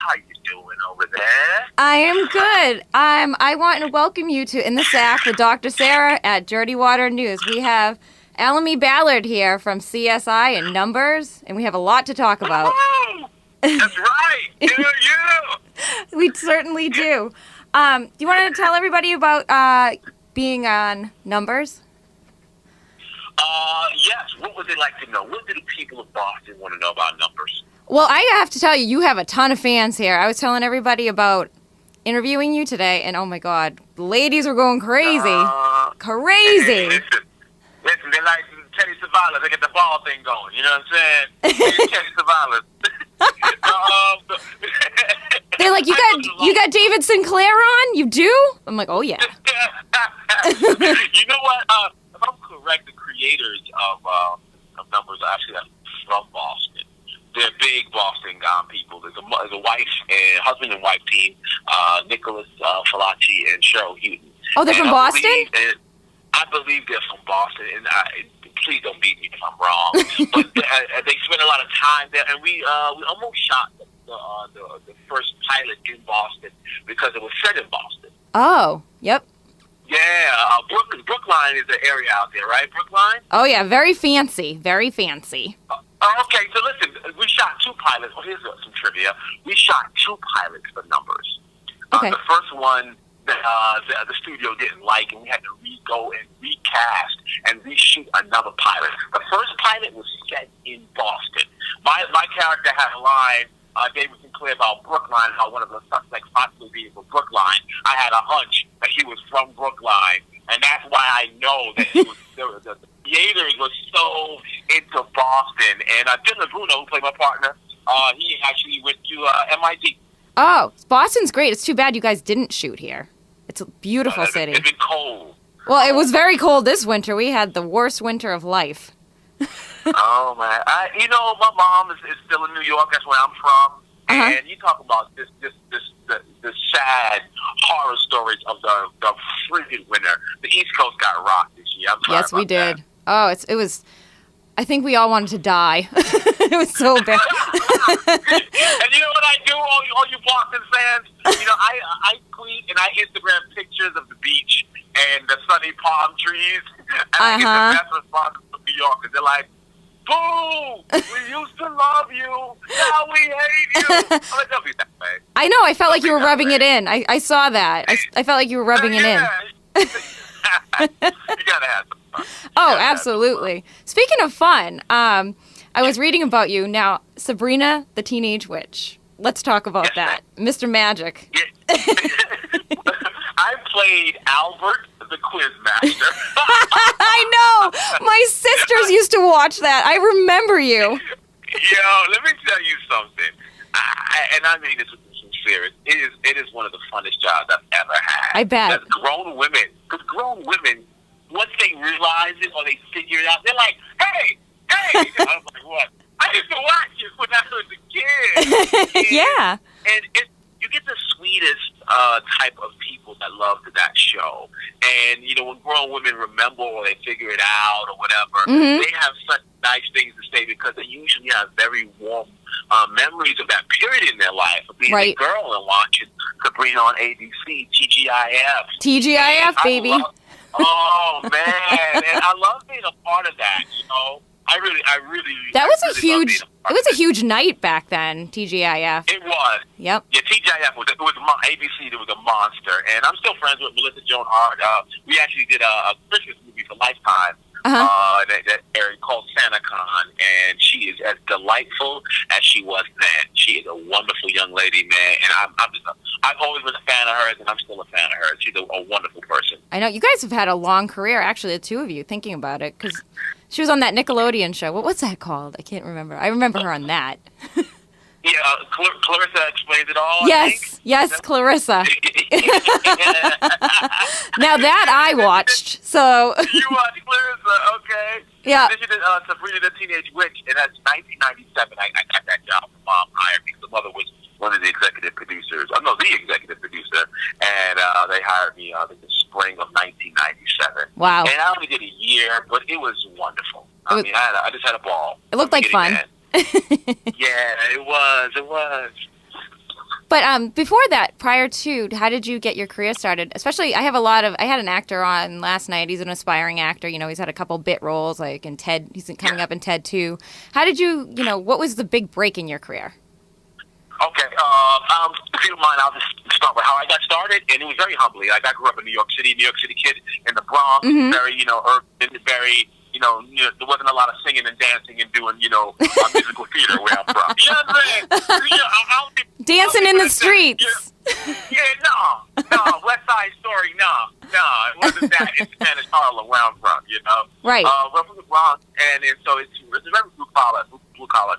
How you doing over there? I am good. I want to welcome you to In the SAC with Dr. Sarah at Dirty Water News. We have Alimi Ballard here from CSI and Numbers, and we have a lot to talk about. Woo! That's right. Yeah. We certainly do. Do you want to tell everybody about being on Numbers? Yes. What would they like to know? What do the people of Boston want to know about Numbers? Well, I have to tell you, you have a ton of fans here. I was telling everybody about interviewing you today, and oh my God, the ladies are going crazy. Crazy. Listen, they like Teddy Savalas. They get the ball thing going. You know what I'm saying? Teddy Savalas. They're like, you got David Sinclair on? You do? I'm like, oh yeah. You know what? If I'm correct, the creators of Numbers are actually from Boston. They're big Boston people. There's a husband and wife team, Nicholas Falaci and Cheryl Houghton. Oh, they're from Boston? I believe they're from Boston, and please don't beat me if I'm wrong. But they spent a lot of time there, and we almost shot the first pilot in Boston because it was set in Boston. Oh, yep. Yeah, Brookline is the area out there, right? Brookline? Oh yeah, very fancy, very fancy. Okay, so listen, we shot two pilots. Well, here's some trivia. We shot two pilots for Numbers. Okay. The first one, the studio didn't like, and we had to go and recast and reshoot another pilot. The first pilot was set in Boston. My character had a line, David Sinclair, about Brookline, how one of the suspects possibly being from Brookline. I had a hunch that he was from Brookline, and that's why I know that he was the creators were so into Boston. And Dylan Bruno, who played my partner, he actually went to MIT. Oh, Boston's great. It's too bad you guys didn't shoot here. It's a beautiful city. It's been cold. Well, it was very cold this winter. We had the worst winter of life. Oh, man. My mom is still in New York. That's where I'm from. Uh-huh. And you talk about the sad horror stories of the frigid winter. The East Coast got rocked this year. I'm sorry Yes, we did. That. Oh, it was. I think we all wanted to die. It was so bad. And you know what I do, all you Boston fans? I tweet and I Instagram pictures of the beach and the sunny palm trees. And I get the best response from New Yorkers. They're like, boo! We used to love you. Now we hate you. I'm like, don't be that way. I know. I felt like you were rubbing it in. I saw that. I felt like you were rubbing it in. You gotta have some fun. Oh, absolutely. Speaking of fun, I was reading about you. Now, Sabrina the Teenage Witch. Let's talk about that. Mr. Magic. Yeah. I played Albert, the quiz master. I know. My sisters used to watch that. I remember you. Yo, let me tell you something. I mean this with some serious. It is one of the funnest jobs I've ever had. I bet. Because grown women, once they realize it or they figure it out, they're like, hey. I was like, what? I used to watch it when I was a kid. Yeah. And you get the sweetest type of people that love that show. And, when grown women remember or they figure it out or whatever, they have such nice things to say because they usually have very warm memories of that period in their life of being a girl and watching Sabrina on ABC, TGIF. TGIF, baby. Oh, man. And I love being a part of that, I really. That was a huge night back then. TGIF. It was. Yep. Yeah, TGIF was ABC. There was a monster, and I'm still friends with Melissa Joan Hart. We actually did a Christmas movie for Lifetime. That aired called SantaCon, and she is as delightful as she was then. She is a wonderful young lady, man, and I've always been a fan of hers, and I'm still a fan of hers. She's a wonderful person. I know you guys have had a long career, actually, the two of you. Thinking about it, because she was on that Nickelodeon show. What's that called? I can't remember. I remember her on that. Yeah, Clarissa Explains It All. Yes, Clarissa. Now that I watched, so. You watched Clarissa, okay. Yeah. Then she did Sabrina the Teenage Witch, and that's 1997. I got that job. Mom hired me. The mother was one of the executive producers. The executive producer, and they hired me in the spring of 1997. Wow. And I only did a year, but it was wonderful. I just had a ball. It looked like fun. Yeah, it was. But before that, prior to, how did you get your career started? Especially, I had an actor on last night. He's an aspiring actor. You know, he's had a couple bit roles, like in Ted. He's coming up in Ted 2. How did you, what was the big break in your career? Okay, if you don't mind, I'll just start with how I got started, and it was very humbly. Like, I grew up in New York City kid in the Bronx, very, urban, very, there wasn't a lot of singing and dancing and doing, musical theater where I'm from. You know what I'm saying? Dancing in the streets. No, West Side Story, no, it wasn't that. It's Spanish Harlem where I'm from, Right. We're from the Bronx, and so it's a very blue collar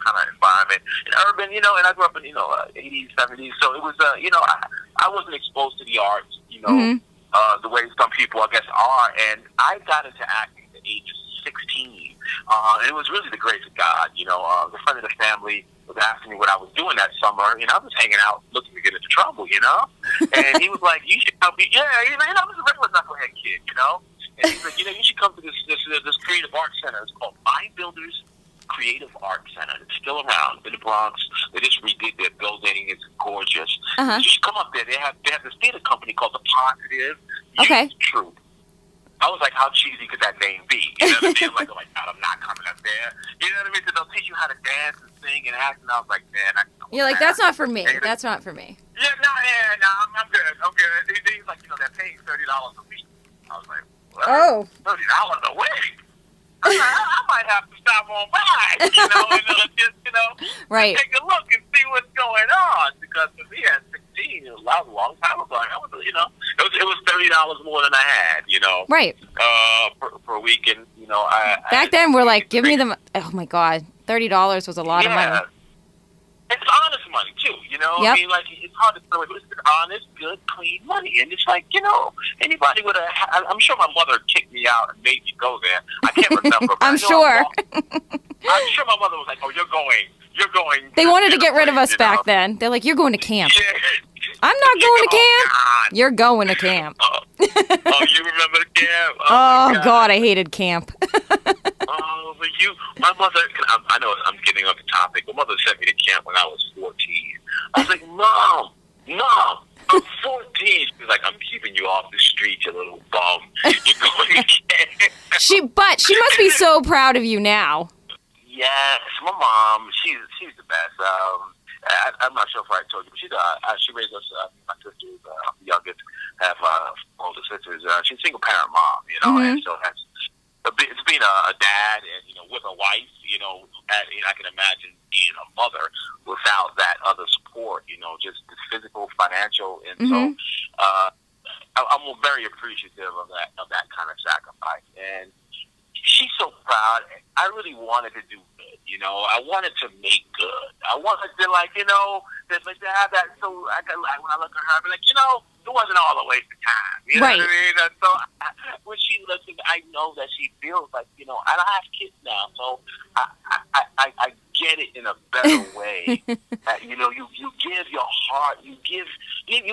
kind of environment, and urban, and I grew up in, 80s, 70s, so it was, I wasn't exposed to the arts, the way some people, I guess, are, and I got into acting at the age of 16, and it was really the grace of God, the friend of the family was asking me what I was doing that summer, and I was hanging out looking to get into trouble, and he was like, you should come be, I was a regular knucklehead kid, and he's like, you should come to this creative arts center. It's called Mind Builders Creative Arts Center. It's still around in the Bronx. They just redid their building. It's gorgeous. You should come up there. They have this theater company called The Positive Youth Troupe. I was like, how cheesy could that name be? You know what I mean? I'm like, oh my God, I'm not coming up there. You know what I mean? So they'll teach you how to dance and sing and act. And I was like, man, you're like, that's not for me. That's not for me. Yeah, I'm good. He's like, they're paying $30 a week. I was like, what? Oh, $30 a week? I might have to stop on by, and just, right. Take a look and see what's going on. Because for me at 16, it was a long time ago. I was, it was $30 more than I had, right. For a week, and back then we're like, give me the. Oh my God, $30 was a lot of money. It's honest money too, Yep. I mean, like, it's hard to tell it, but it's honest, good, clean money, and it's like, anybody would have. I'm sure my mother kicked me out and made me go there. I can't remember. I'm sure. I'm sure my mother was like, "Oh, you're going." They wanted to get rid of us back then. They're like, "You're going to camp." Yeah. I'm not going to camp. God. You're going to camp. Oh, you remember the camp? Oh God, I hated camp. Oh, but my mother, I know I'm getting off the topic, but mother sent me to camp when I was 14. I was like, Mom, I'm 14. She's like, I'm keeping you off the street, you little bum. You're going to camp. She must be so proud of you now. Yes, my mom, she's the best. I'm not sure if I told you, but she raised us, my sisters, the youngest, have older sisters. She's a single parent mom, and so it's being a dad and, with a wife, I can imagine being a mother without that other support, just the physical, financial, and so I'm very appreciative of that kind of sacrifice. And she's so proud. I really wanted to do good, I wanted to make good. I wanted to, to have that, so I could, when I look at her, I'd be like, it wasn't all a waste of time. You know right. what I mean? And so when she listens, I know that she feels like, and I have kids now, so I get it in a better way. You give your heart, you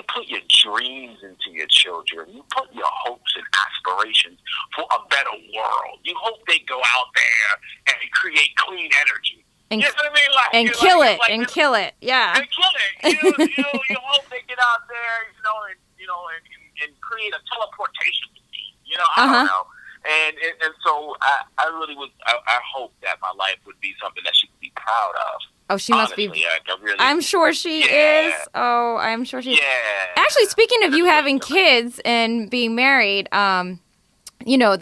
put your dreams into your children. You put your hopes and aspirations for a better world. You hope they go out there and create clean energy. And, you know what I mean? Like, and kill it, and kill it, yeah. And kill it. You hope they get out there, and create a teleportation machine. I don't know. And so I really was. I hope that my life would be something that she could be proud of. Oh, she must Honestly, be. Really, I'm sure she is. Oh, I'm sure she is. Yeah. Actually, speaking of you having kids and being married, the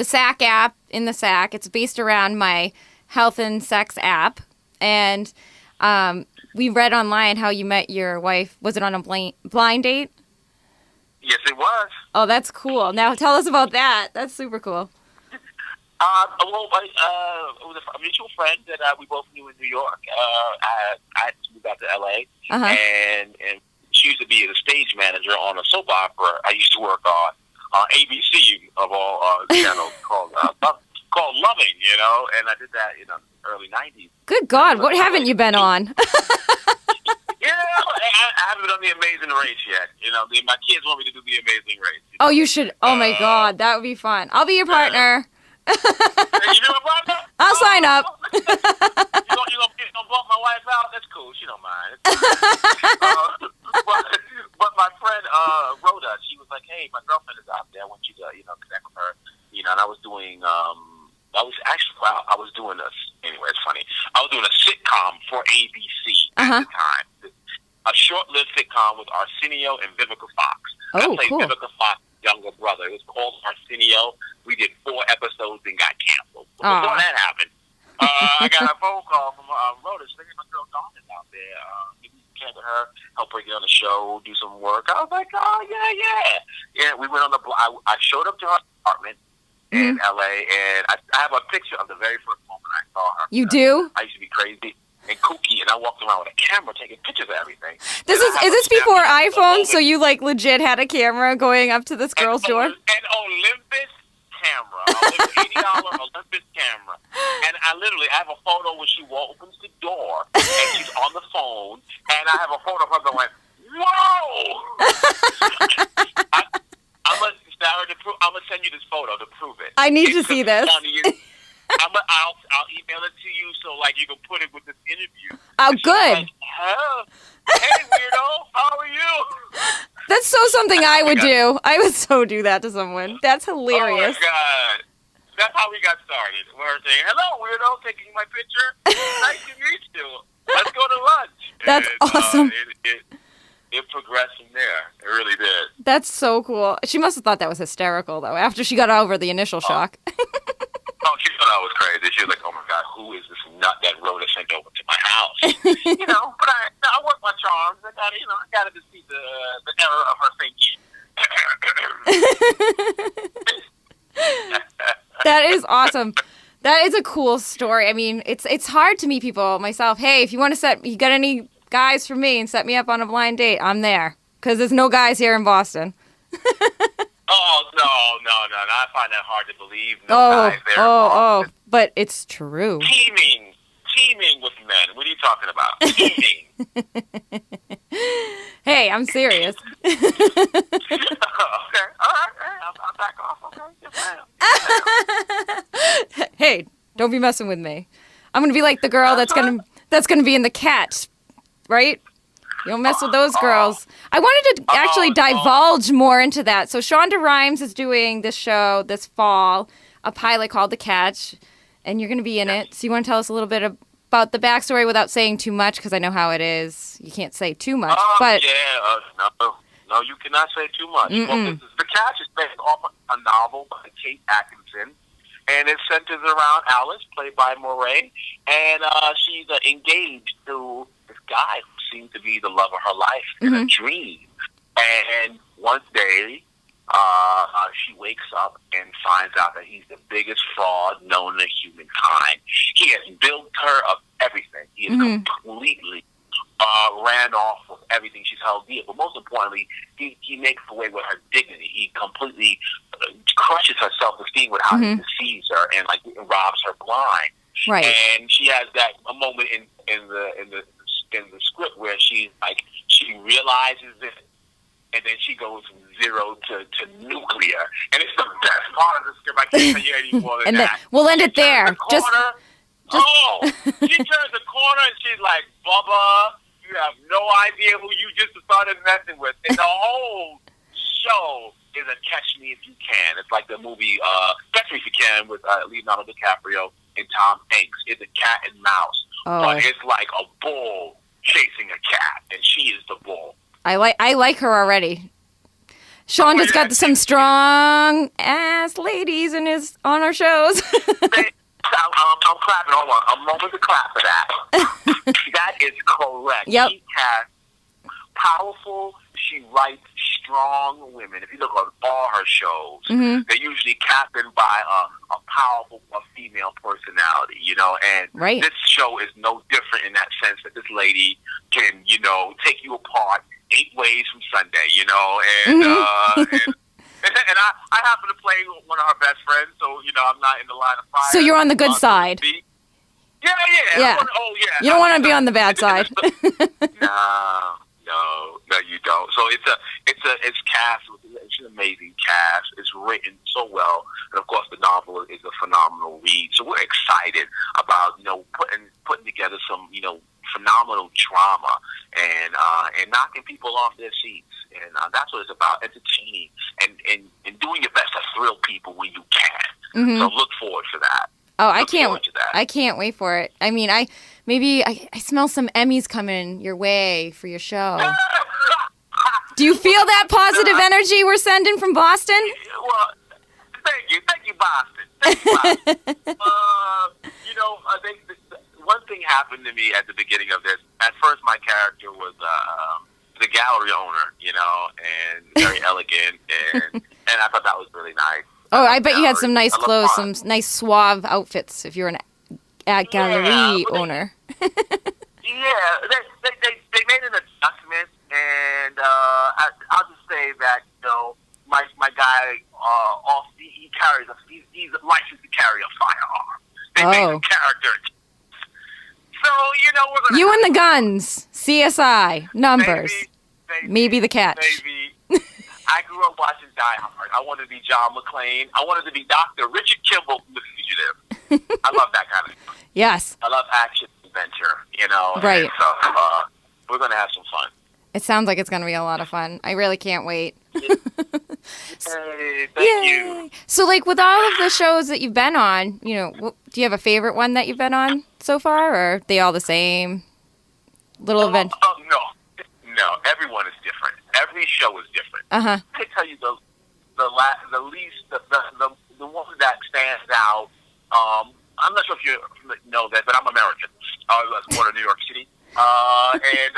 SAC app in the SAC, it's based around my health and sex app. And we read online how you met your wife. Was it on a blind date? Yes, it was. Oh, that's cool. Now tell us about that. That's super cool. It was a mutual friend that we both knew in New York. I had moved out to L.A. And she used to be the stage manager on a soap opera I used to work on ABC of all channels called Loving, and I did that in the early 90s. Good God, what haven't you been on? I haven't done The Amazing Race yet. My kids want me to do The Amazing Race. Oh, you should. Oh, my God, that would be fun. I'll be your partner. You do a partner? I'll sign up. You gonna bump my wife out? That's cool. She don't mind. But hey, my girlfriend is out there. I want you to, connect with her. And I was doing, I was doing anyway, it's funny. I was doing a sitcom for ABC at the time. A short-lived sitcom with Arsenio and Vivica Fox. I played cool. Vivica Fox's younger brother. It was called Arsenio. We did 4 episodes and got canceled. Before that happened, I got a phone call from Rhoda. She said, my girl Dawn is out there. Maybe you can with her, help her get on the show, do some work. I was like, oh, yeah. Yeah, we went on the block. I showed up to her apartment in L.A., and I have a picture of the very first moment I saw her. You do? I used to be crazy and kooky, and I walked around with a camera taking pictures of everything. Is this before iPhone? So you legit had a camera going up to this girl's door? An Olympus camera, $80 Olympus camera, and I have a photo when she opens the door and she's on the phone, and I have a photo of her going, "Whoa!" I'm gonna send you this photo to prove it. I need to see this. I'll email it to you so you can put it with this interview. Oh, good. Like, hey, weirdo, how are you? That's something I would do. I would so do that to someone. That's hilarious. Oh my God. That's how we got started. We were saying, hello, weirdo, taking my picture. Nice to meet you. Let's go to lunch. That's awesome. It progressed from there. It really did. That's so cool. She must have thought that was hysterical, though, after she got over the initial shock. She thought I was crazy. She was like, oh my God, who is this nut that Rhoda sent over to my house? But I work my charms. I got to see the error of her thinking. That is awesome. That is a cool story. I mean, it's hard to meet people myself. Hey, if you want to you got any guys for me and set me up on a blind date, I'm there. Because there's no guys here in Boston. Oh, no. I find that hard to believe. No guys there. But it's true. Teeming with men. What are you talking about? Teeming. Hey, I'm serious. Okay. All right. I'll back off. Okay. Yes, ma'am. Hey, don't be messing with me. I'm gonna be like the girl that's gonna be in The Catch, right? You don't mess with those girls. I wanted to actually divulge more into that. So Shonda Rhimes is doing this show this fall, a pilot called The Catch, and you're going to be in it. So you want to tell us a little bit about the backstory without saying too much, because I know how it is. You can't say too much. But no, you cannot say too much. Well, The Catch is based off a novel by Kate Atkinson, and it centers around Alice, played by Moray, and she's engaged to this guy who seems to be the love of her life in a dream. And one day, she wakes up and finds out that he's the biggest fraud known to humankind. He has built her of everything. He has completely ran off with everything she's held dear. But most importantly, he makes away with her dignity. He completely crushes her self-esteem with how he deceives her and robs her blind. Right. And she has a moment in the script where she realizes it, and then she goes from 0 to nuclear, and it's the best part of the script. I can't tell you any more than that. We'll end it there. She turns the corner and she's like, Bubba, you have no idea who you just started messing with. And the whole show is a Catch Me If You Can. It's like the movie Catch Me If You Can with Leonardo DiCaprio and Tom Hanks. It's a cat and mouse, but it's like a bull chasing a cat, and she is the bull. I like her already. Shonda's got some strong ass ladies on our shows. I'm clapping. Hold on, a moment to clap for that. That is correct. Yep. She has powerful. She writes strong women. If you look at all her shows, they're usually captained by a powerful female personality, and this show is no different in that sense that this lady can, take you apart 8 ways from Sunday, and I happen to play one of her best friends, so, I'm not in the line of fire. So you're on the good side. Yeah. You don't want to be on the bad side. No, you don't. So it's cast. It's an amazing cast. It's written so well, and of course the novel is a phenomenal read. So we're excited about putting together some phenomenal drama, and and knocking people off their seats. And that's what it's about, entertaining and doing your best to thrill people when you can. Mm-hmm. So look forward to that. Oh, I can't wait for it. I mean, I smell some Emmys coming your way for your show. Do you feel that positive energy we're sending from Boston? Well, thank you, Boston. One thing happened to me at the beginning of this. At first, my character was the gallery owner, and very elegant, and I thought that was really nice. Oh, I bet you had some nice clothes, some nice suave outfits if you're an art gallery owner. Yeah, they made an adjustment, and I'll just say that my guy he carries he's licensed to carry a firearm. They made the character. So we're gonna. You and the guns, CSI numbers, maybe the catch. Maybe. I grew up watching Die Hard. I wanted to be John McClane. I wanted to be Dr. Richard Kimball from The Fugitive. I love that kind of stuff. Yes. I love action, adventure, Right. And so we're going to have some fun. It sounds like it's going to be a lot of fun. I really can't wait. Hey, thank you. So, with all of the shows that you've been on, do you have a favorite one that you've been on so far, or are they all the same? Little event? No, everyone is different. Every show is different. Uh-huh. I can tell you the one that stands out. I'm not sure if you know that, but I'm American. I was born in New York City, and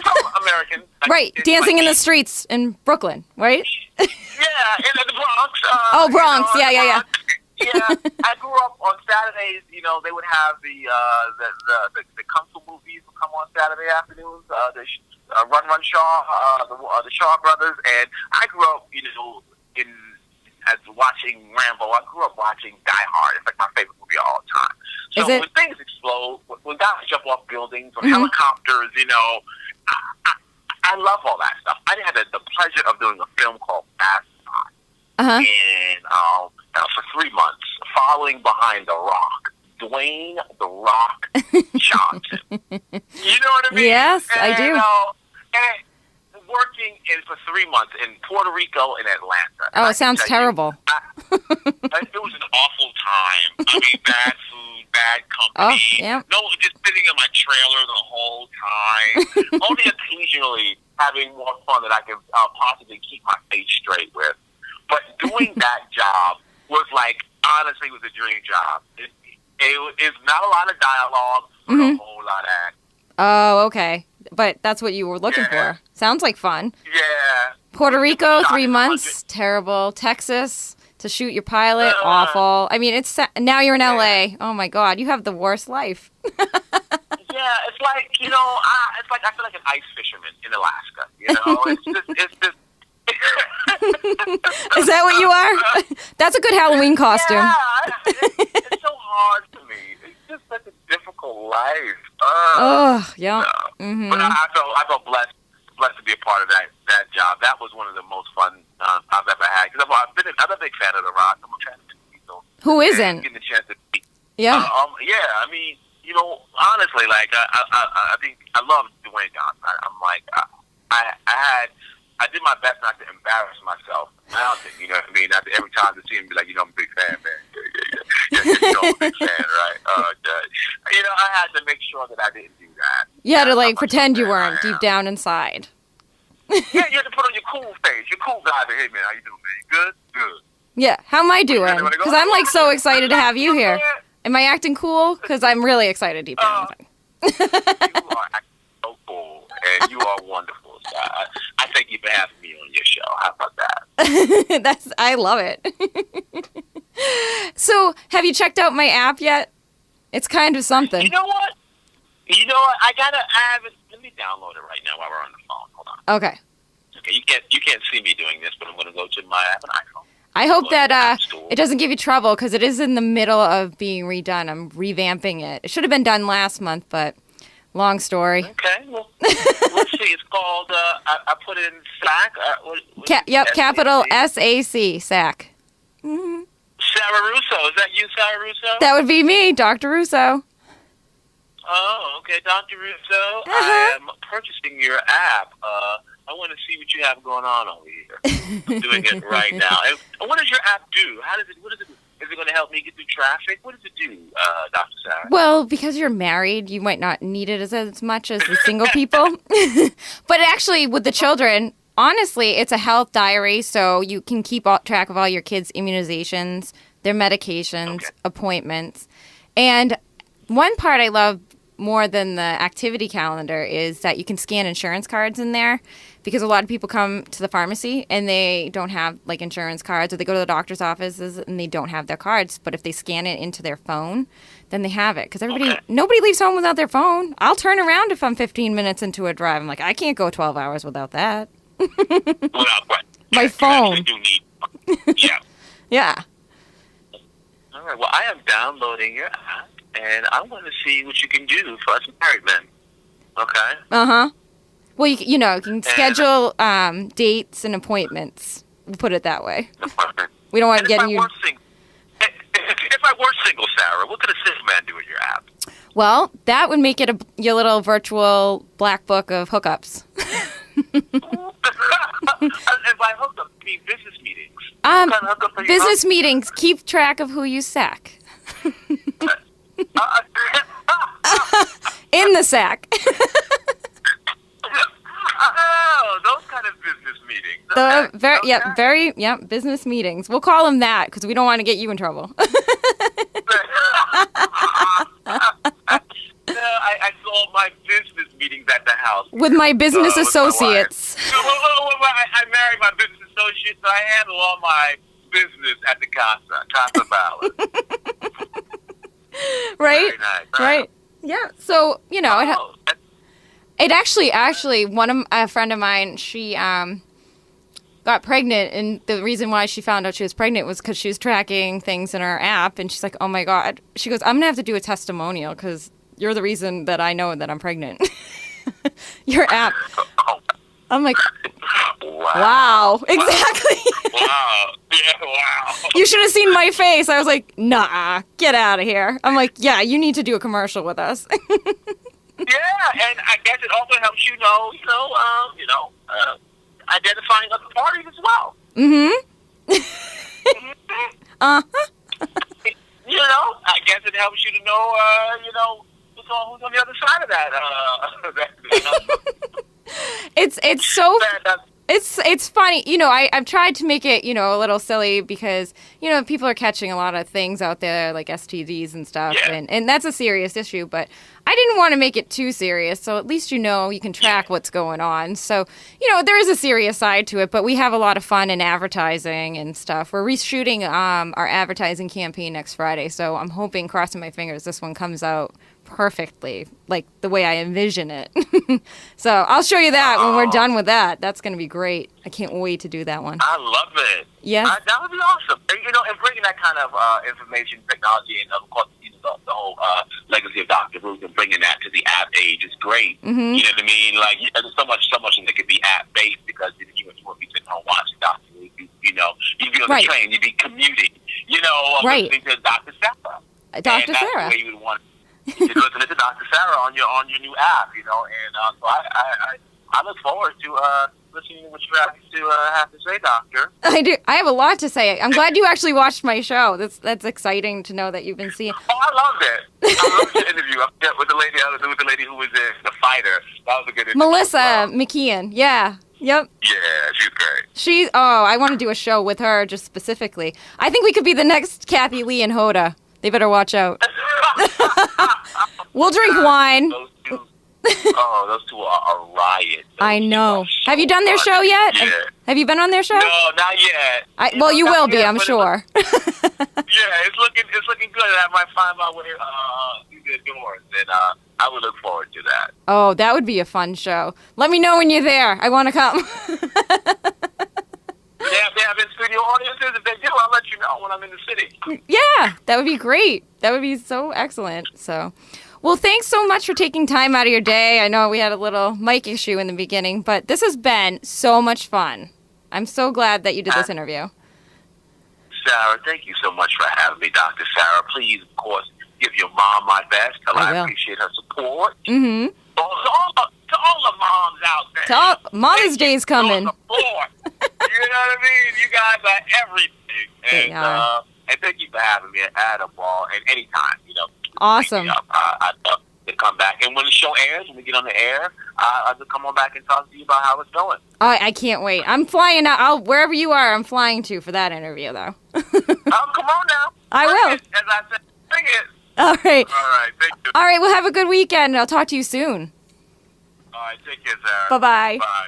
I'm American. Right, dancing in the streets in Brooklyn, right? Yeah, in the Bronx. Bronx. Yeah. Yeah, I grew up on Saturdays. They would have the kung fu movies would come on Saturday afternoons. Run Shaw, the Shaw brothers, and I grew up, as watching Rambo. I grew up watching Die Hard. It's like my favorite movie of all time. So when things explode, when guys jump off buildings or helicopters, I love all that stuff. I had the pleasure of doing a film called Fast Five, and for 3 months, following behind The Rock, Dwayne The Rock Johnson. You know what I mean? Yes, I do. And working for 3 months in Puerto Rico and Atlanta. Oh, it sounds terrible. It was an awful time. I mean, bad food, bad company. Oh, yeah. No, just sitting in my trailer the whole time. Only occasionally having more fun that I could possibly keep my face straight with. But doing that job was honestly, was a dream job. It's not a lot of dialogue, but a whole lot of acting. Oh, okay. But that's what you were looking for. Sounds like fun. Yeah. Puerto Rico, 3 months, terrible. Texas, to shoot your pilot, awful. I mean, now you're in LA. Oh my God, you have the worst life. Yeah, it's like, I feel like an ice fisherman in Alaska. It's just. Is that what you are? That's a good Halloween costume. Yeah, it's so hard for me. It's just such a difficult life. Yeah. No. Mm-hmm. But I felt blessed to be a part of that job. That was one of the most fun I've ever had. Because I'm a big fan of The Rock. I'm a fan of Diesel. Who isn't? Getting the chance to be. Yeah. I mean, honestly, I think I love Dwayne Johnson. I did my best not to embarrass myself. I don't think, you know what I mean? Not to, every time to see him be like, I'm a big fan, man. Yeah, I'm a big fan, right? I had to make sure that I didn't do that. You had to pretend you weren't deep down inside. Yeah, you had to put on your cool face. Your cool guy. Hey, man, how you doing, man? Good? Good. Yeah, how am I doing? Because I'm so excited to have you here. Am I acting cool? Because I'm really excited deep down inside. You are acting so cool, and you are wonderful. I thank you for having me on your show. How about that? I love it. So, have you checked out my app yet? It's kind of something. You know what? I have it. Let me download it right now while we're on the phone. Hold on. Okay. You can't see me doing this, but I'm going to go to I have an iPhone. I hope that it doesn't give you trouble because it is in the middle of being redone. I'm revamping it. It should have been done last month, but long story. Okay. Well, let's see. It's called, I put it in SAC. Capital SAC, SAC. Mm-hmm. Sarah Russo. Is that you, Sarah Russo? That would be me, Dr. Russo. Oh, okay, Dr. Russo. I am purchasing your app. I want to see what you have going on over here. I'm doing it right now. And what does your app do? How does it? What does it do? Is it going to help me get through traffic? What does it do, Dr. Sarah? Well, because you're married, you might not need it as much as the single people. But actually, with the children, honestly, it's a health diary, so you can keep track of all your kids' immunizations, their medications, appointments. And one part I love more than the activity calendar is that you can scan insurance cards in there, because a lot of people come to the pharmacy and they don't have like insurance cards, or they go to the doctor's offices and they don't have their cards. But if they scan it into their phone, then they have it. Because nobody leaves home without their phone. I'll turn around if I'm 15 minutes into a drive. I'm like, I can't go 12 hours without that. My phone. Yeah. Yeah. All right. Well, I am downloading your app, and I want to see what you can do for us married men. Okay. Well, you can schedule dates and appointments. We'll put it that way. We don't want to get you. If I were single, Sarah, what could a single man do with your app? Well, that would make it your little virtual black book of hookups. If I hooked up, mean business meetings. What kind of hookup are you business meetings. Keep track of who you SAC. In the SAC. Oh, those kind of business meetings. Business meetings. We'll call them that because we don't want to get you in trouble. I saw my business meetings at the house. With my business associates. I married my business associates, so I handle all my business at the Casa Ballard. Right? Very nice. Right. Yeah. So, it actually, a friend of mine, she got pregnant, and the reason why she found out she was pregnant was because she was tracking things in her app, and she's like, oh my God. She goes, I'm going to have to do a testimonial because you're the reason that I know that I'm pregnant. Your app. I'm like, wow. Exactly. Wow. Yeah, wow. You should have seen my face. I was like, nah, get out of here. I'm like, yeah, you need to do a commercial with us. Yeah, and I guess it also helps identifying other parties as well. Uh-huh. I guess it helps you to know, who's on the other side of that. It's so... It's funny, I've tried to make it, a little silly because, people are catching a lot of things out there like STDs and stuff, and that's a serious issue, but I didn't want to make it too serious, so at least you can track what's going on. So, there is a serious side to it, but we have a lot of fun in advertising and stuff. We're reshooting our advertising campaign next Friday, so I'm hoping, crossing my fingers, this one comes out perfectly, like the way I envision it. So I'll show you that when we're done with that. That's going to be great. I can't wait to do that one. I love it. Yeah. That would be awesome. And, and bringing that kind of information technology and, of course, the whole legacy of Dr. Ruth and bringing that to the app age is great. Mm-hmm. You know what I mean? Like, there's so much that could be app-based because you wouldn't be sitting home watching Dr. Ruth. You'd be on the train. You'd be commuting. Listening to Dr. Sarah. Dr. Sarah. That's the way you would want you're listening to Dr. Sarah on your new app, and so I look forward to listening to what you have to say, Doctor. I do. I have a lot to say. I'm glad you actually watched my show. That's exciting to know that you've been seeing. Oh, I loved it. I loved your interview with the lady who was the fighter. That was a good interview. Melissa McKeon. Yeah. Yep. Yeah, she's great. I want to do a show with her just specifically. I think we could be the next Kathy Lee and Hoda. They better watch out. We'll drink wine. Those two are a riot. I know. Have you done their show yet? Yeah. Have you been on their show? No, not yet. You will be, I'm sure. It's looking good. I might find my way through the doors, and I would look forward to that. Oh, that would be a fun show. Let me know when you're there. I want to come. They have in-studio audiences. If they do, I'll let you know when I'm in the city. Yeah, that would be great. That would be so excellent. So, well, thanks so much for taking time out of your day. I know we had a little mic issue in the beginning, but this has been so much fun. I'm so glad that you did this interview. Sarah, thank you so much for having me, Dr. Sarah. Please, of course, give your mom my best. Tell her I I will. appreciate her support. Mm-hmm. To all the moms out there. Mother's Day's coming. Support. You know what I mean? You guys are everything. They are. And thank you for having me at a ball and anytime, Awesome. I'd love to come back. And when the show airs, when we get on the air, I'll just come on back and talk to you about how it's going. I can't wait. I'm flying out. Wherever you are, I'm flying to for that interview, though. Come on now. I will. As I said, bring it. All right. All right, thank you. All right, well, have a good weekend. I'll talk to you soon. All right, take care, Sarah. Bye-bye. Bye.